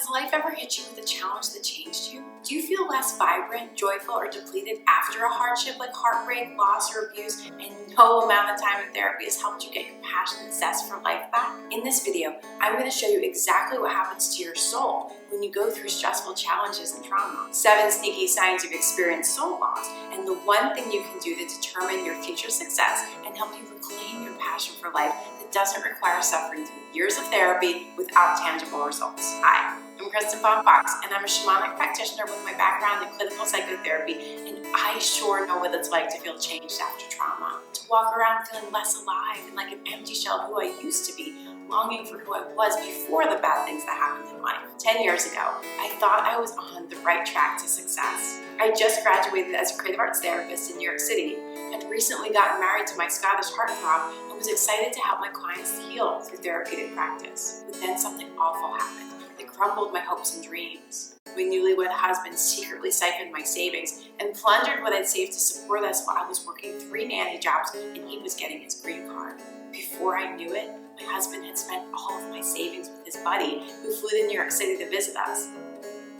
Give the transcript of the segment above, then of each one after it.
Has life ever hit you with a challenge that changed you? Do you feel less vibrant, joyful, or depleted after a hardship like heartbreak, loss, or abuse, and no amount of time in therapy has helped you get your passion and zest for life back? In this video, I'm going to show you exactly what happens to your soul when you go through stressful challenges and trauma. 7 sneaky signs you've experienced soul loss, and the one thing you can do to determine your future success and help you reclaim your passion for life that doesn't require suffering through years of therapy without tangible results. Hi, I'm Kristen Fox, and I'm a shamanic practitioner with my background in clinical psychotherapy, and I sure know what it's like to feel changed after trauma, to walk around feeling less alive and like an empty shell of who I used to be, longing for who I was before the bad things that happened in life. 10 years ago, I thought I was on the right track to success. I just graduated as a creative arts therapist in New York City, had recently gotten married to my Scottish heartthrob, and was excited to help my clients heal through therapeutic practice. But then something awful happened that crumbled my hopes and dreams. My newlywed husband secretly siphoned my savings and plundered what I'd saved to support us while I was working 3 nanny jobs and he was getting his green card. Before I knew it, my husband had spent all of my savings with his buddy who flew to New York City to visit us.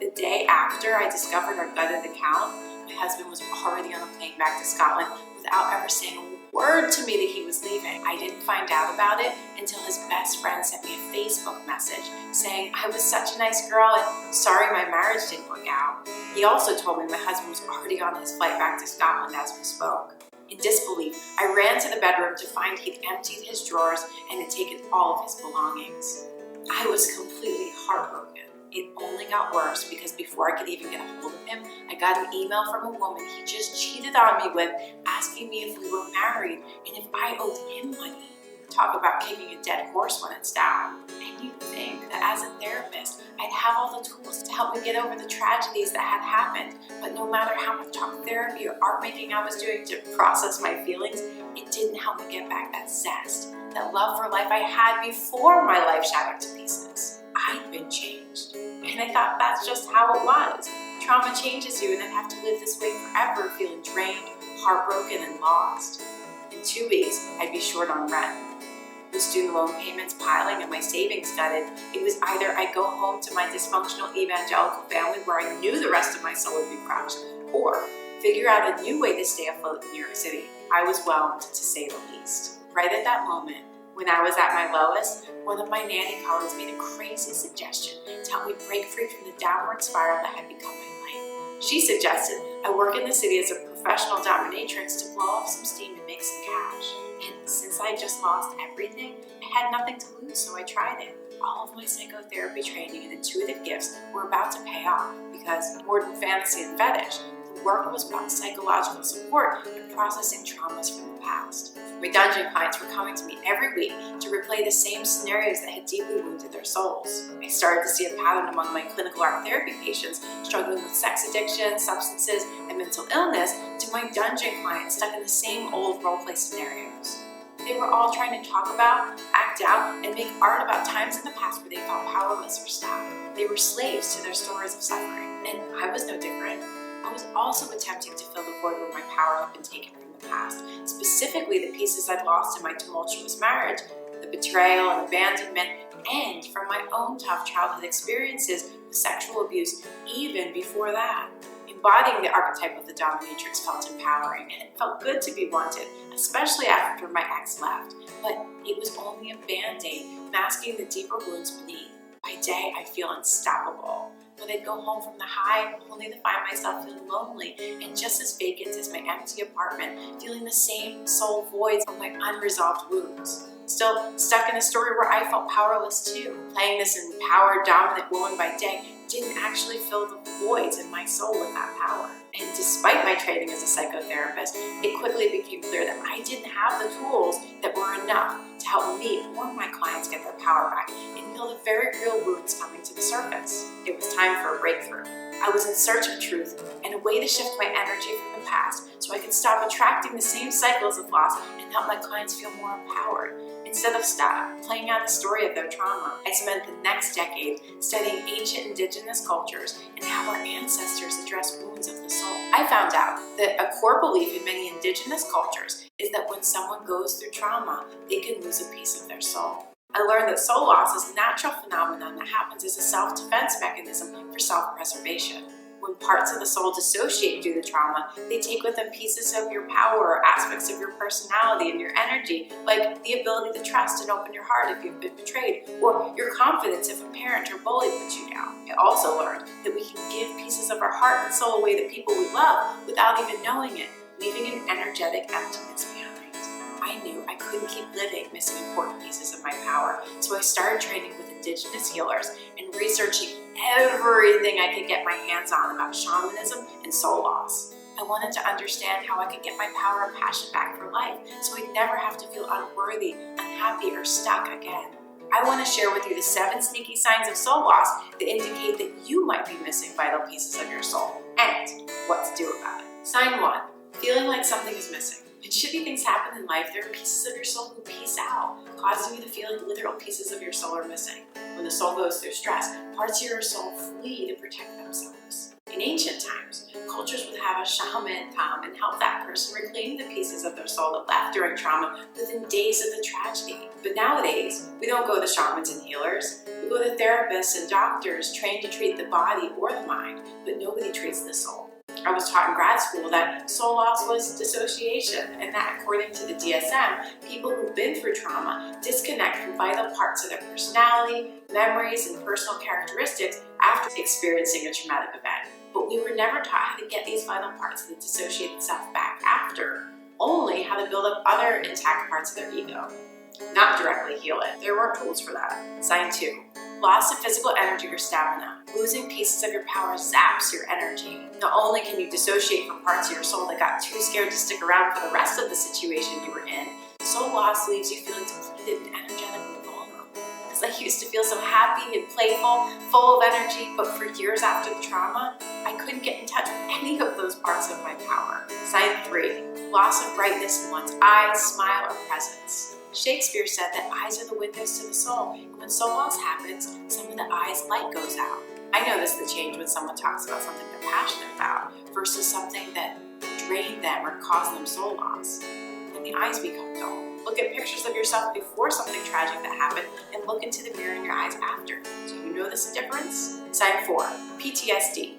The day after I discovered our gutted account, my husband was already on a plane back to Scotland without ever saying a word to me that he was leaving. I didn't find out about it until his best friend sent me a Facebook message saying I was such a nice girl and sorry my marriage didn't work out. He also told me my husband was already on his flight back to Scotland as we spoke. In disbelief, I ran to the bedroom to find he'd emptied his drawers and had taken all of his belongings. I was completely heartbroken. It only got worse because before I could even get a hold of him, I got an email from a woman he just cheated on me with, asking me if we were married and if I owed him money. Talk about kicking a dead horse when it's down. And you'd think that as a therapist, I'd have all the tools to help me get over the tragedies that had happened. But no matter how much talk therapy or art making I was doing to process my feelings, it didn't help me get back that zest, that love for life I had before my life shattered to pieces. I'd been changed. And I thought that's just how it was. Trauma changes you and I'd have to live this way forever, feeling drained, heartbroken, and lost. In 2 weeks, I'd be short on rent. With student loan payments piling and my savings gutted, it was either I go home to my dysfunctional evangelical family where I knew the rest of my soul would be crushed, or figure out a new way to stay afloat in New York City. I was whelmed, to say the least. Right at that moment, when I was at my lowest, one of my nanny colleagues made a crazy suggestion to help me break free from the downward spiral that had become my life. She suggested I work in the city as a professional dominatrix to blow off some steam and make some cash. And since I just lost everything, I had nothing to lose, so I tried it. All of my psychotherapy training and intuitive gifts were about to pay off because more than fantasy and fetish, the work was about psychological support and processing traumas from the past. My dungeon clients were coming to me every week to replay the same scenarios that had deeply wounded their souls. I started to see a pattern among my clinical art therapy patients struggling with sex addiction, substances, and mental illness to my dungeon clients stuck in the same old roleplay scenarios. They were all trying to talk about, act out, and make art about times in the past where they felt powerless or stuck. They were slaves to their stories of suffering, and I was no different. I was also attempting to fill the void where my power had been taken from the past, specifically the pieces I'd lost in my tumultuous marriage, the betrayal and abandonment, and from my own tough childhood experiences with sexual abuse even before that. Embodying the archetype of the dominatrix felt empowering, and it felt good to be wanted, especially after my ex left, but it was only a band-aid masking the deeper wounds beneath. By day, I feel unstoppable. But I'd go home from the high only to find myself feeling lonely and just as vacant as my empty apartment, feeling the same soul voids of my unresolved wounds. Still stuck in a story where I felt powerless too. Playing this empowered, dominant woman by day didn't actually fill the voids in my soul with that power. And despite my training as a psychotherapist, it quickly became clear that I didn't have the tools that were enough to help me or my clients get their power back and heal the very real wounds coming to the surface. It was time for a breakthrough. I was in search of truth and a way to shift my energy from the past so I could stop attracting the same cycles of loss and help my clients feel more empowered. Instead of playing out the story of their trauma, I spent the next decade studying ancient indigenous cultures and how our ancestors addressed wounds of the soul. I found out that a core belief in many indigenous cultures is that when someone goes through trauma, they can lose a piece of their soul. I learned that soul loss is a natural phenomenon that happens as a self-defense mechanism for self-preservation. When parts of the soul dissociate due to trauma, they take with them pieces of your power or aspects of your personality and your energy, like the ability to trust and open your heart if you've been betrayed, or your confidence if a parent or bully puts you down. I also learned that we can give pieces of our heart and soul away to people we love without even knowing it, leaving an energetic emptiness behind. I knew I couldn't keep living missing important pieces of my power, so I started training with indigenous healers and researching everything I could get my hands on about shamanism and soul loss. I wanted to understand how I could get my power and passion back for life, so I'd never have to feel unworthy, unhappy, or stuck again. I want to share with you the 7 sneaky signs of soul loss that indicate that you might be missing vital pieces of your soul, and what to do about it. Sign 1. Feeling like something is missing. When shitty things happen in life, there are pieces of your soul who peace out, causing you to feel like literal pieces of your soul are missing. When the soul goes through stress, parts of your soul flee to protect themselves. In ancient times, cultures would have a shaman come and help that person reclaim the pieces of their soul that left during trauma within days of the tragedy. But nowadays, we don't go to shamans and healers. We go to therapists and doctors trained to treat the body or the mind, but nobody treats the soul. I was taught in grad school that soul loss was dissociation, and that according to the DSM, people who've been through trauma disconnect from vital parts of their personality, memories, and personal characteristics after experiencing a traumatic event. But we were never taught how to get these vital parts of the dissociated self back after, only how to build up other intact parts of their ego. Not directly heal it. There weren't tools for that. Sign 2. Loss of physical energy or stamina. Losing pieces of your power zaps your energy. Not only can you dissociate from parts of your soul that got too scared to stick around for the rest of the situation you were in, soul loss leaves you feeling depleted and energetically vulnerable. Because I used to feel so happy and playful, full of energy, but for years after the trauma, I couldn't get in touch with any of those parts of my power. Sign 3. Loss of brightness in one's eyes, smile, or presence. Shakespeare said that eyes are the windows to the soul, and when soul loss happens, some of the eyes' light goes out. I notice the change when someone talks about something they're passionate about versus something that drained them or caused them soul loss. And the eyes become dull. Look at pictures of yourself before something tragic that happened and look into the mirror in your eyes after. Do you notice a difference? Sign 4. PTSD.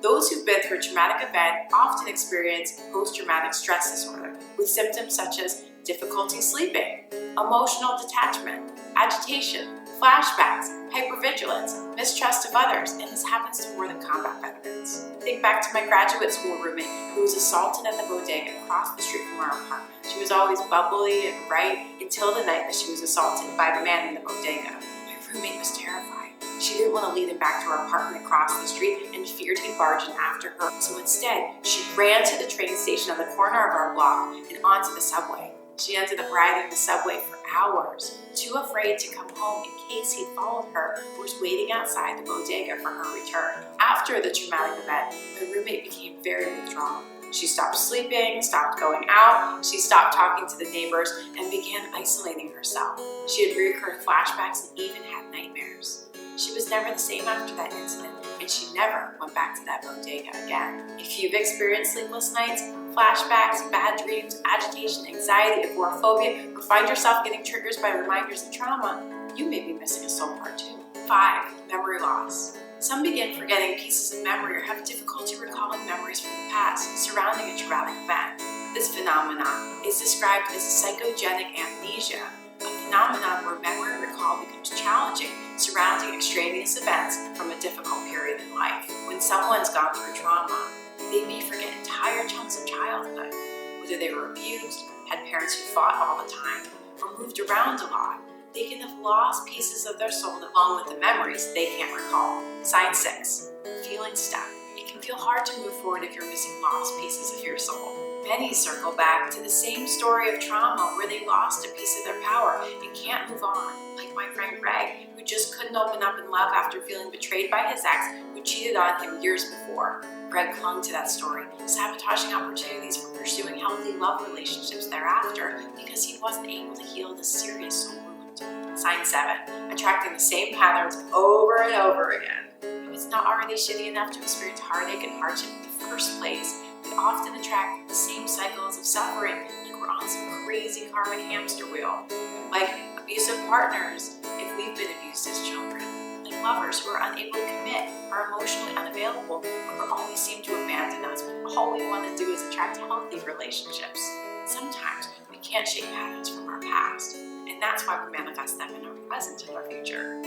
Those who've been through a traumatic event often experience post-traumatic stress disorder with symptoms such as difficulty sleeping, emotional detachment, agitation, flashbacks, hypervigilance, mistrust of others, and this happens to more than combat veterans. Think back to my graduate school roommate who was assaulted at the bodega across the street from our apartment. She was always bubbly and bright until the night that she was assaulted by the man in the bodega. My roommate was terrified. She didn't want to lead him back to her apartment across the street and feared he'd barge in after her. So instead, she ran to the train station on the corner of our block and onto the subway. She ended up riding the subway for hours, too afraid to come home in case he'd followed her or was waiting outside the bodega for her return. After the traumatic event, my roommate became very withdrawn. She stopped sleeping, stopped going out, she stopped talking to the neighbors, and began isolating herself. She had recurring flashbacks and even had nightmares. She was never the same after that incident, and she never went back to that bodega again. If you've experienced sleepless nights, flashbacks, bad dreams, agitation, anxiety, agoraphobia, or find yourself getting triggers by reminders of trauma, you may be missing a soul part too. 5. Memory loss. Some begin forgetting pieces of memory or have difficulty recalling memories from the past surrounding a traumatic event. This phenomenon is described as psychogenic amnesia, a phenomenon where memory recall becomes challenging surrounding extraneous events from a difficult period in life. When someone's gone through trauma, they may forget entire chunks of childhood, whether they were abused, had parents who fought all the time, or moved around a lot. They can have lost pieces of their soul along with the memories they can't recall. Sign 6. Feeling stuck. It can feel hard to move forward if you're missing lost pieces of your soul. Many circle back to the same story of trauma where they lost a piece of their power and can't move on, like my friend Greg, who just couldn't open up in love after feeling betrayed by his ex who cheated on him years before. Greg clung to that story, sabotaging opportunities for pursuing healthy love relationships thereafter because he wasn't able to heal this serious soul wound. Sign 7. Attracting the same patterns over and over again. If it's not already shitty enough to experience heartache and hardship in the first place, we often attract the same cycles of suffering like we're on some crazy karmic hamster wheel. Like, abusive partners if we've been abused as children, like lovers who are unable to commit, are emotionally unavailable, or always seem to abandon us when all we want to do is attract healthy relationships. Sometimes we can't shake patterns from our past, and that's why we manifest them in our present and our future.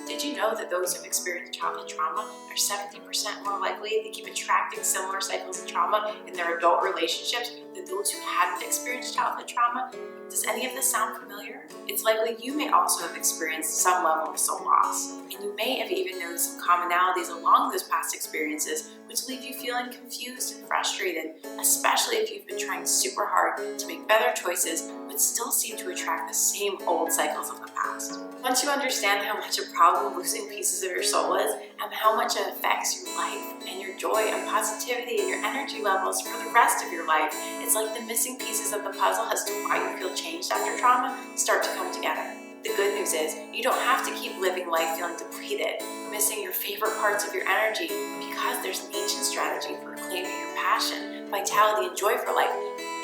Did you know that those who've experienced childhood trauma are 70% more likely to keep attracting similar cycles of trauma in their adult relationships than those who hadn't experienced childhood trauma? Does any of this sound familiar? It's likely you may also have experienced some level of soul loss, and you may have even noticed some commonalities along those past experiences which leave you feeling confused and frustrated, especially if you've been trying super hard to make better choices but still seem to attract the same old cycles of the past. Once you understand how much a problem losing pieces of your soul is, and how much it affects your life and your joy and positivity and your energy levels for the rest of your life, it's like the missing pieces of the puzzle as to why you feel changed after trauma start to come together. The good news is, you don't have to keep living life feeling depleted, missing your favorite parts of your energy, because there's an ancient strategy for reclaiming your passion, vitality, and joy for life,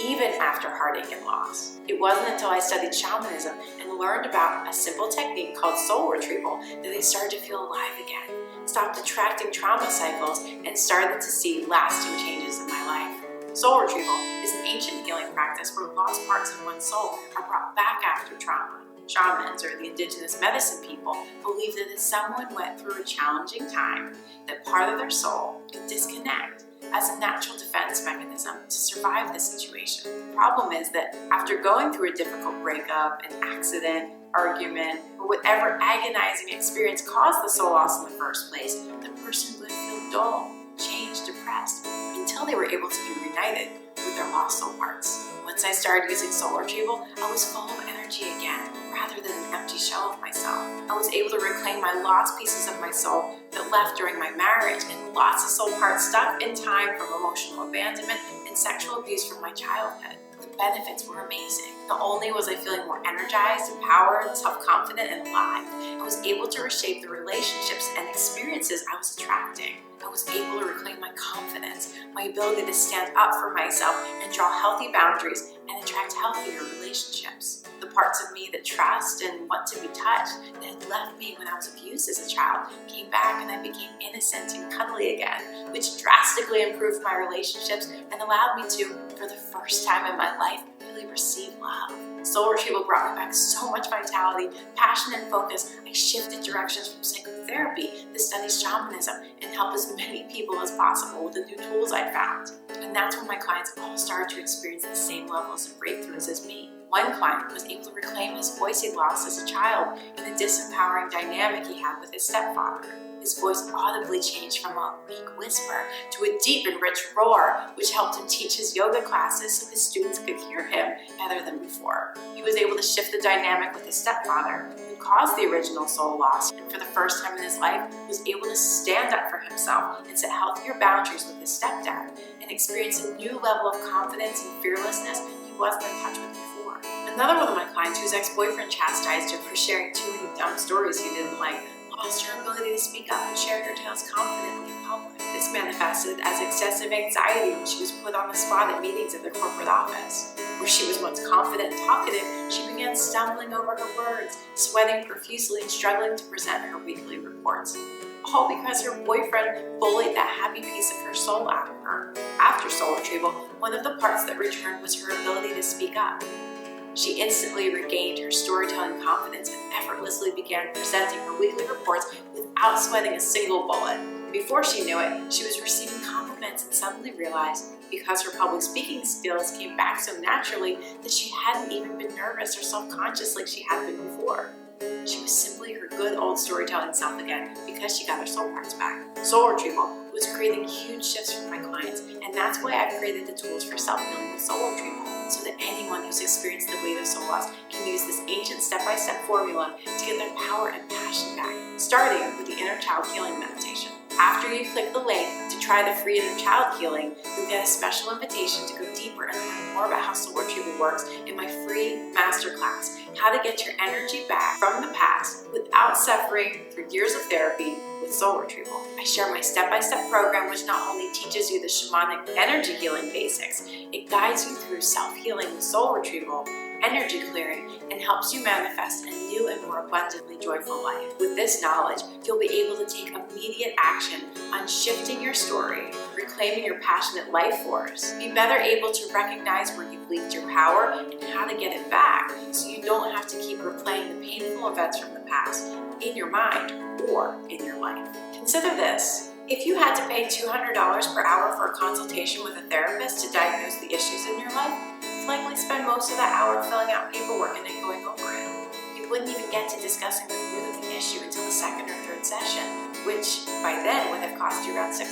even after heartache and loss. It wasn't until I studied shamanism and learned about a simple technique called Soul Retrieval that I started to feel alive again, stopped attracting trauma cycles, and started to see lasting changes in my life. Soul Retrieval is an ancient healing practice where lost parts of one's soul are brought back after trauma. Shamans, or the indigenous medicine people, believe that if someone went through a challenging time, that part of their soul could disconnect as a natural defense mechanism to survive the situation. The problem is that after going through a difficult breakup, an accident, argument, or whatever agonizing experience caused the soul loss in the first place, the person would feel dull, changed, depressed, until they were able to be reunited with their lost soul parts. Once I started using Soul Retrieval, I was full of energy again, rather than an empty shell of myself. I was able to reclaim my lost pieces of my soul that left during my marriage, and lots of soul parts stuck in time from emotional abandonment and sexual abuse from my childhood. The benefits were amazing. Not only was I feeling more energized, empowered, self-confident, and alive, I was able to reshape the relationships and experiences I was attracting. I was able to reclaim my confidence, my ability to stand up for myself and draw healthy boundaries and attract healthier relationships. The parts of me that trust and want to be touched that had left me when I was abused as a child came back, and I became innocent and cuddly again, which drastically improved my relationships and allowed me to, for the first time in my life, really receive love. Soul Retrieval brought me back so much vitality, passion, and focus. I shifted directions from psychotherapy to study shamanism and help as many people as possible with the new tools I found. And that's when my clients all started to experience the same levels of breakthroughs as me. One client was able to reclaim his voice he lost as a child in the disempowering dynamic he had with his stepfather. His voice audibly changed from a weak whisper to a deep and rich roar, which helped him teach his yoga classes so his students could hear him better than before. He was able to shift the dynamic with his stepfather, who caused the original soul loss, and for the first time in his life was able to stand up for himself and set healthier boundaries with his stepdad, and experience a new level of confidence and fearlessness he wasn't in touch with before. Another one of my clients, whose ex-boyfriend chastised her for sharing too many dumb stories he didn't like, lost her ability to speak up and share her tales confidently in public. This manifested as excessive anxiety when she was put on the spot at meetings at the corporate office. Where she was once confident and talkative, she began stumbling over her words, sweating profusely, and struggling to present her weekly reports. All because her boyfriend bullied that happy piece of her soul out of her. After Soul Retrieval, one of the parts that returned was her ability to speak up. She instantly regained her storytelling confidence and effortlessly began presenting her weekly reports without sweating a single bullet. Before she knew it, she was receiving compliments and suddenly realized, because her public speaking skills came back so naturally, that she hadn't even been nervous or self-conscious like she had been before. She was simply her good old storytelling self again because she got her soul parts back. Soul Retrieval was creating huge shifts for my clients, and that's why I've created the tools for self-healing with Soul Retrieval, so that anyone who's experienced the weight of soul loss can use this ancient step-by-step formula to get their power and passion back, starting with the inner child healing meditation. After you click the link to try the free inner child healing, you'll get a special invitation to go deeper and learn more about how Soul Retrieval works in my free masterclass. how to get your energy back from the past without suffering through years of therapy with Soul Retrieval. I share my step-by-step program, which not only teaches you the shamanic energy healing basics, it guides you through self-healing with Soul Retrieval, energy clearing, and helps you manifest a new and more abundantly joyful life. With this knowledge, you'll be able to take immediate action on shifting your story, reclaiming your passionate life force, be better able to recognize where you've leaked your power and how to get it back so you don't have to keep replaying the painful events from the past in your mind or in your life. Consider this. If you had to pay $200 per hour for a consultation with a therapist to diagnose the issues in your life, you'd likely spend most of that hour filling out paperwork and then going over it. You wouldn't even get to discussing the root of the issue until the second or third session, which by then would have cost you around $600.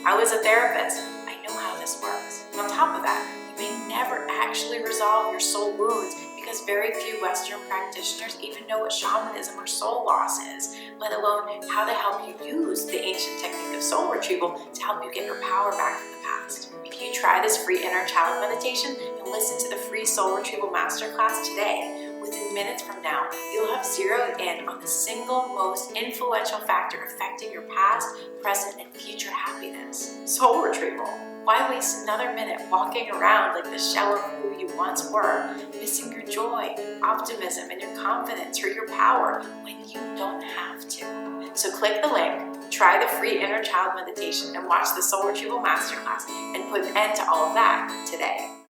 I was a therapist. I know how this works. And on top of that, you may never actually resolve your soul wounds because very few Western practitioners even know what shamanism or soul loss is, let alone how to help you use the ancient technique of soul retrieval to help you get your power back from the past. If you try this free inner child meditation and listen to the free Soul Retrieval Masterclass today, within minutes from now, you'll have zeroed in on the single most influential factor affecting your past, present, and future happiness: Soul Retrieval. Why waste another minute walking around like the shell of who you once were, missing your joy, optimism, and your confidence or your power when you don't have to? So click the link, try the free inner child meditation, and watch the Soul Retrieval Masterclass and put an end to all of that today.